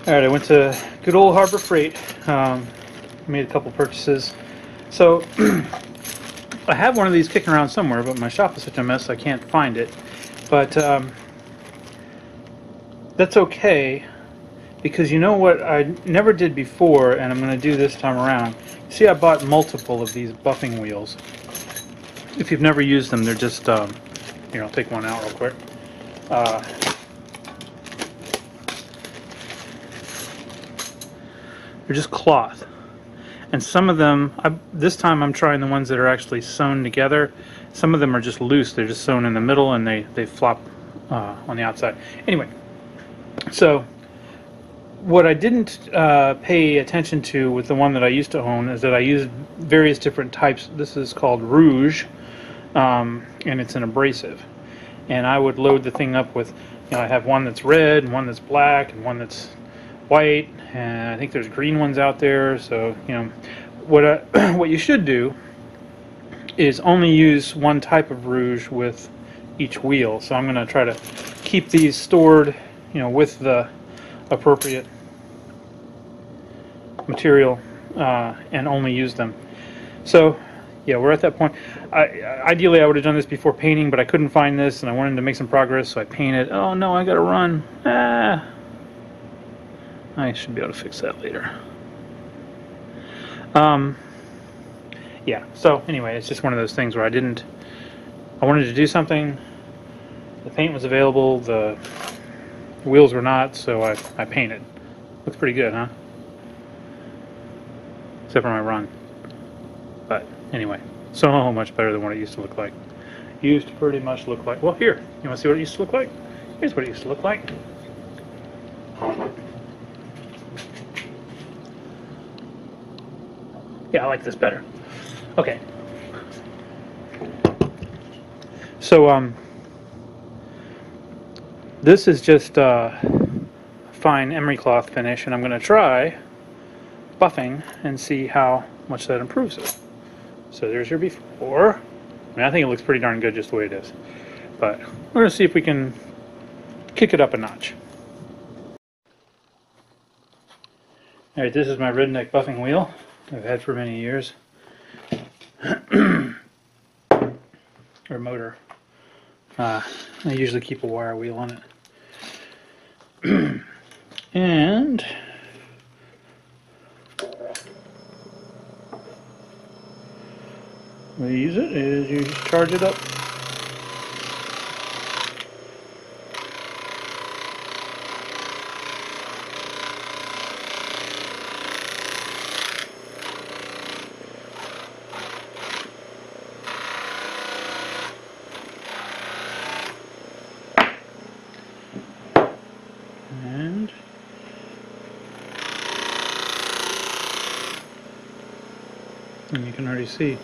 Alright, I went to good old Harbor Freight, made a couple purchases. So, I have one of these kicking around somewhere, but my shop is such a mess I can't find it. But, that's okay, because you know what I never did before, and I'm going to do this time around. See, I bought multiple of these buffing wheels. If you've never used them, they're just, here, I'll take one out real quick. They're just cloth, and some of them, this time I'm trying the ones that are actually sewn together. Some of them are just loose, they're just sewn in the middle and they flop on the outside. Anyway, so what I didn't pay attention to with the one that I used to own is that I used various different types. This is called Rouge, and it's an abrasive, and I would load the thing up with, I have one that's red and one that's black and one that's white, and I think there's green ones out there. So what you should do is only use one type of rouge with each wheel. So I'm going to try to keep these stored, with the appropriate material, and only use them. So yeah, we're at that point. Ideally I would have done this before painting, but I couldn't find this and I wanted to make some progress, so I painted. Oh no, I gotta run. I should be able to fix that later. Yeah, so anyway, it's just one of those things where I wanted to do something, the paint was available, the wheels were not, so I painted. Looks pretty good, huh? Except for my run. But anyway, so much better than what it used to look like. It used to pretty much look like, well, here, you want to see what it used to look like? Here's what it used to look like. Yeah, I like this better. Okay. So, this is just fine emery cloth finish, and I'm going to try buffing and see how much that improves it. So there's your before. I think it looks pretty darn good just the way it is. But we're going to see if we can kick it up a notch. Alright, this is my redneck buffing wheel I've had for many years. Or motor. I usually keep a wire wheel on it. And the way you use it is you just charge it up. And you can already see.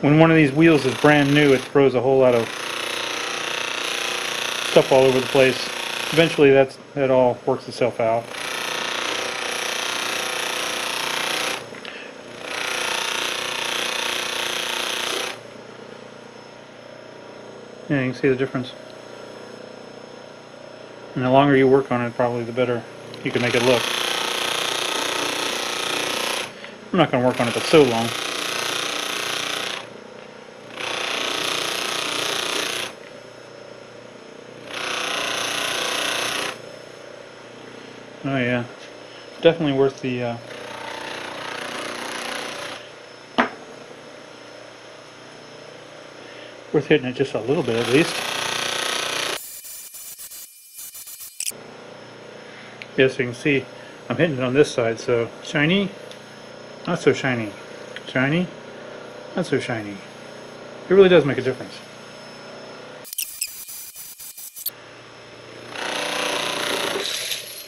When one of these wheels is brand new, it throws a whole lot of stuff all over the place. Eventually that all works itself out. Yeah, you can see the difference. And the longer you work on it, probably the better you can make it look. I'm not going to work on it but so long. Oh yeah, definitely worth the worth hitting it just a little bit at least. Yes, you can see I'm hitting it on this side, so shiny, not so shiny, shiny, not so shiny. It really does make a difference.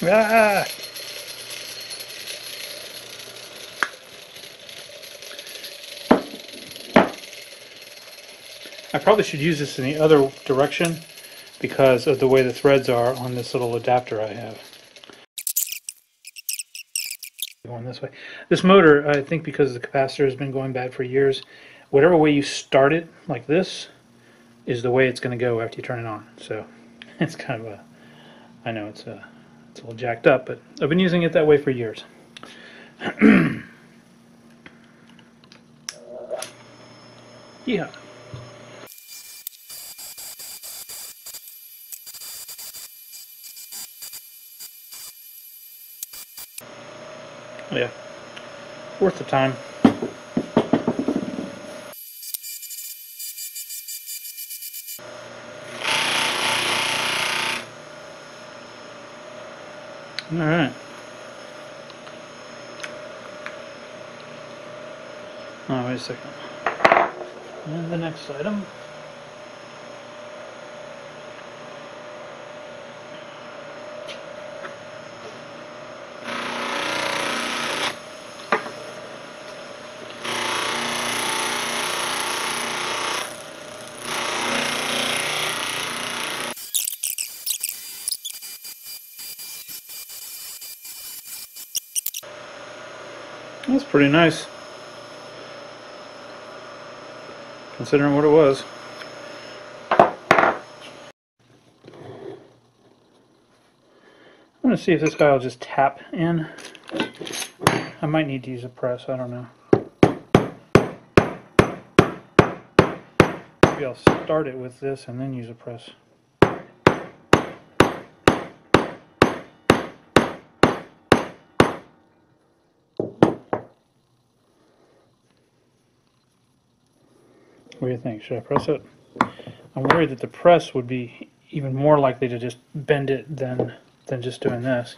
Ah! I probably should use this in the other direction, because of the way the threads are on this little adapter I have. Going this way. This motor, I think because the capacitor has been going bad for years, whatever way you start it, like this, is the way it's going to go after you turn it on. So it's kind of a, I know it's a little jacked up, but I've been using it that way for years. Yeah. Yeah. Worth the time. All right. Oh, wait a second. And the next item. That's pretty nice, considering what it was. I'm going to see if this guy will just tap in. I might need to use a press, I don't know. Maybe I'll start it with this and then use a press. What do you think? Should I press it? I'm worried that the press would be even more likely to just bend it than just doing this.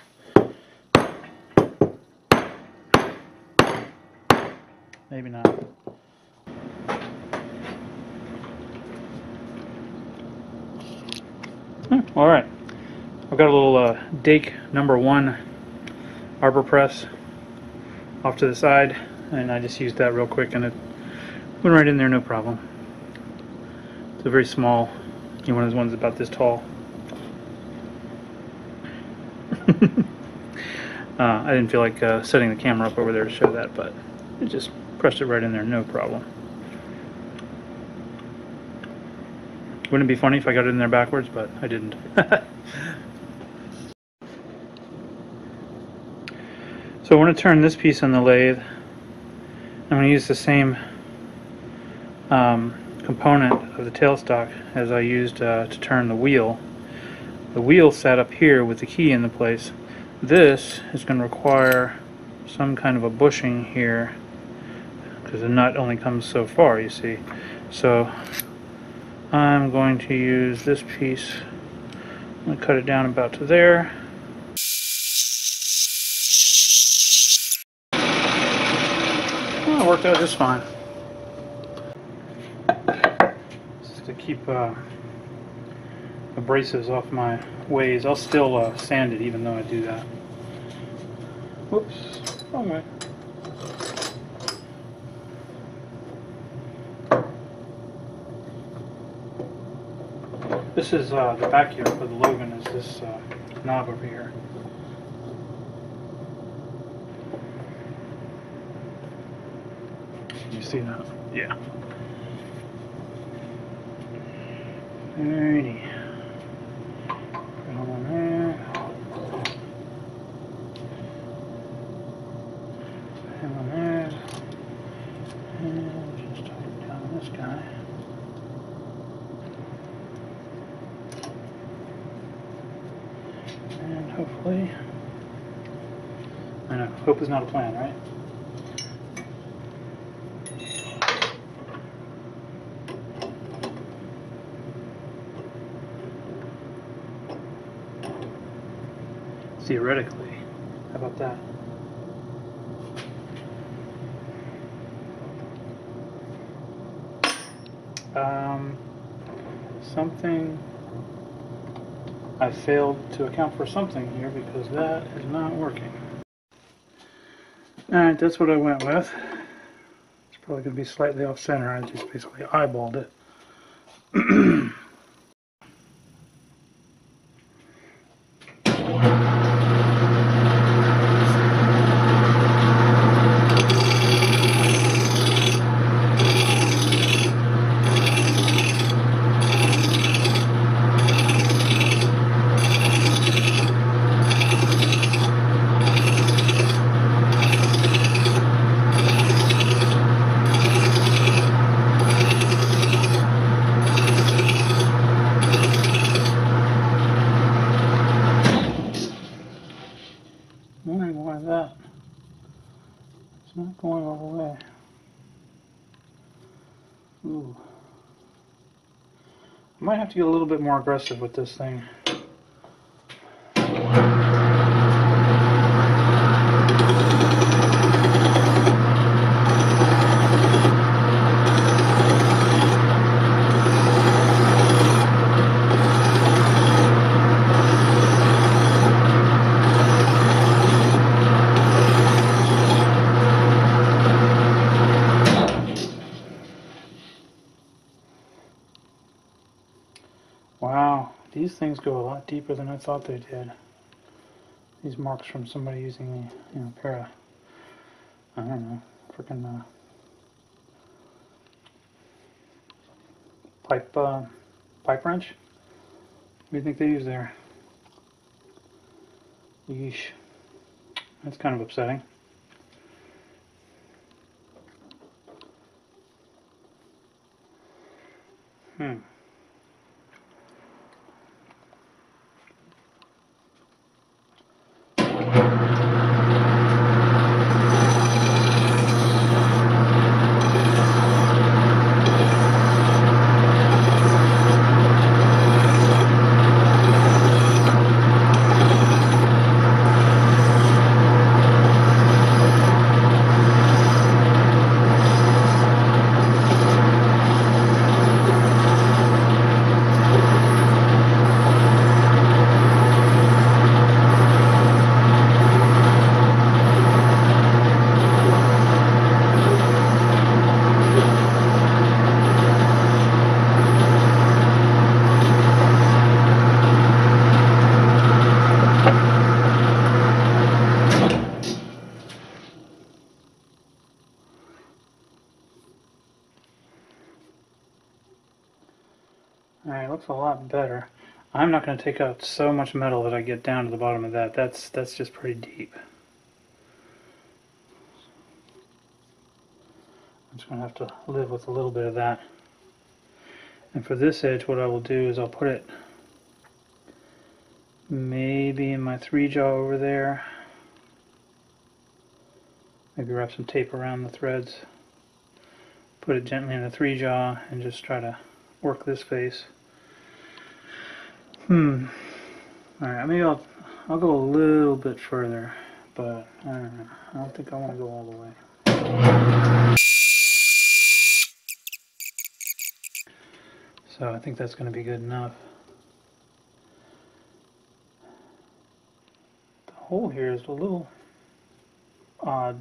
Maybe not. All right. I've got a little Dake #1 arbor press off to the side, and I just used that real quick, and it went right in there, no problem. It's a very small, one of those ones about this tall. I didn't feel like setting the camera up over there to show that, but it just pressed it right in there, no problem. Wouldn't it be funny if I got it in there backwards, but I didn't. So I want to turn this piece on the lathe. I'm going to use the same component of the tailstock as I used to turn the wheel. The wheel sat up here with the key in the place. This is going to require some kind of a bushing here because the nut only comes so far, you see. So I'm going to use this piece. I'm going to cut it down about to there. Well, it worked out just fine. Just to keep abrasives off my ways. I'll still sand it even though I do that. Whoops, wrong way. This is the vacuum for the Logan, is this knob over here. You see that? Yeah. Alrighty. Put one on there. Put him on there. And just tighten down on this guy. And hopefully, I know, hope is not a plan, right? Theoretically, how about that? Something, I failed to account for something here because that is not working. Alright, that's what I went with. It's probably going to be slightly off center. I just basically eyeballed it. going all the way. Ooh. I might have to get a little bit more aggressive with this thing. Wow, these things go a lot deeper than I thought they did. These marks from somebody using a pair of, I don't know, freaking pipe wrench. What do you think they use there? Yeesh. That's kind of upsetting. Alright, looks a lot better. I'm not going to take out so much metal that I get down to the bottom of that. That's just pretty deep. I'm just going to have to live with a little bit of that. And for this edge, what I will do is I'll put it maybe in my 3-jaw over there. Maybe wrap some tape around the threads. Put it gently in the 3-jaw and just try to work this face. Alright, maybe I'll go a little bit further, but I don't know. I don't think I want to go all the way. So I think that's going to be good enough. The hole here is a little odd.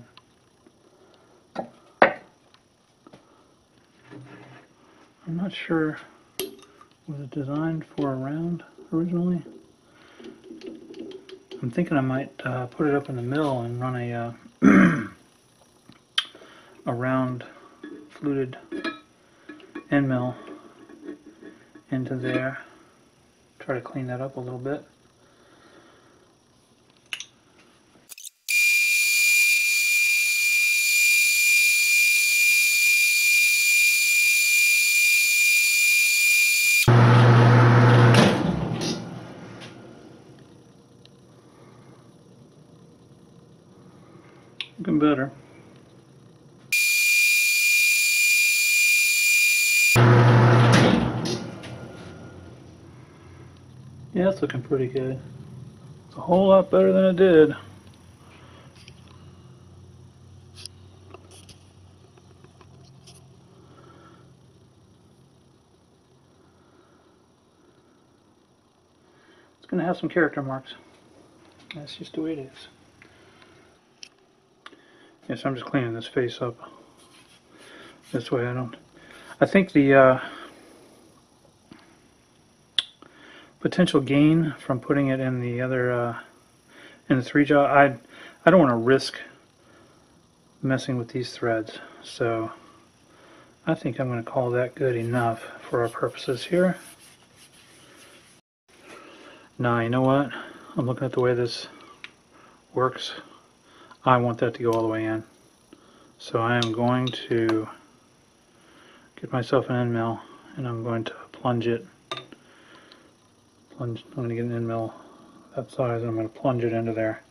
I'm not sure, was it designed for a round originally? I'm thinking I might put it up in the middle and run a round fluted end mill into there. Try to clean that up a little bit. Looking better. Yeah, it's looking pretty good. It's a whole lot better than it did. It's going to have some character marks. That's just the way it is. Yes, I'm just cleaning this face up. This way I think the potential gain from putting it in the other, in the 3-jaw, I don't want to risk messing with these threads. So I think I'm going to call that good enough for our purposes here. Now, you know what? I'm looking at the way this works. I want that to go all the way in. So I am going to get myself an end mill and I'm going to plunge it. I'm going to get an end mill that size and I'm going to plunge it into there.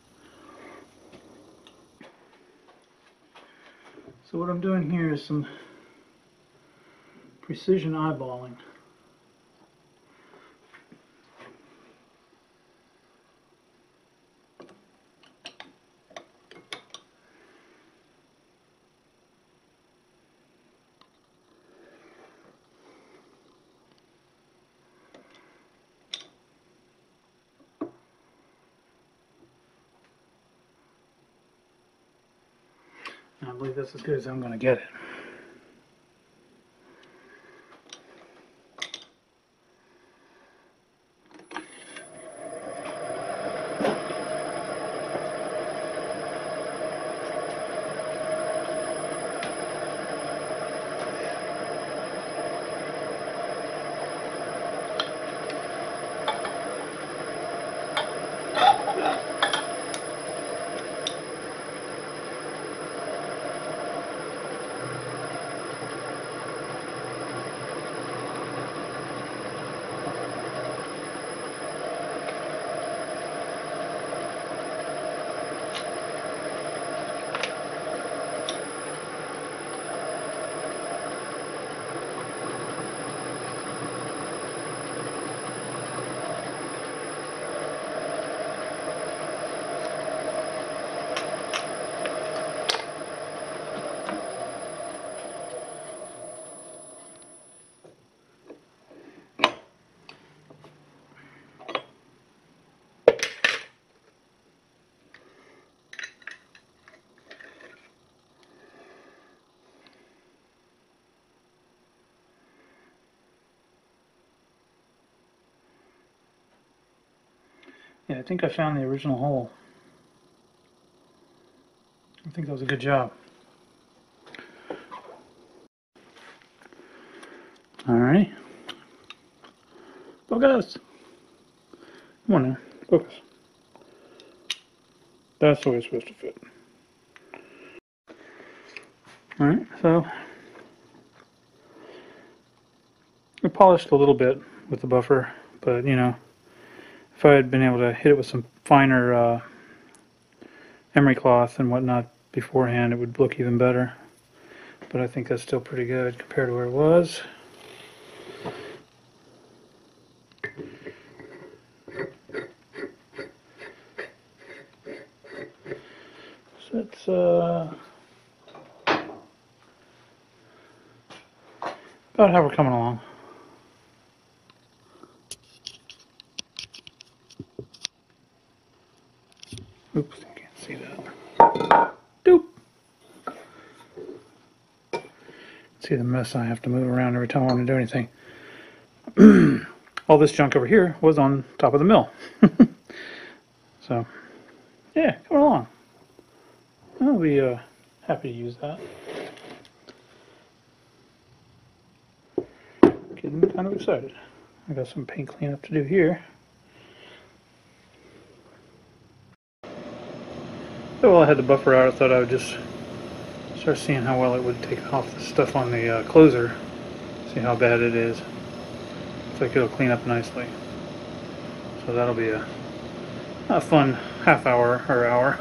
So what I'm doing here is some precision eyeballing. I believe that's as good as I'm going to get it. Yeah, I think I found the original hole. I think that was a good job. Alrighty. Focus! Come on now, focus. That's the way it's supposed to fit. Alright, so I polished a little bit with the buffer, but you know, if I had been able to hit it with some finer emery cloth and whatnot beforehand, it would look even better. But I think that's still pretty good compared to where it was. So it's about how we're coming along. Oops, I can't see that. Doop! See the mess I have to move around every time I want to do anything. All this junk over here was on top of the mill. So, yeah, coming along. I'll be happy to use that. Getting kind of excited. I got some paint cleanup to do here. So while I had the buffer out, I thought I would just start seeing how well it would take off the stuff on the closer. See how bad it is. Looks like it'll clean up nicely. So that'll be a fun half hour or hour.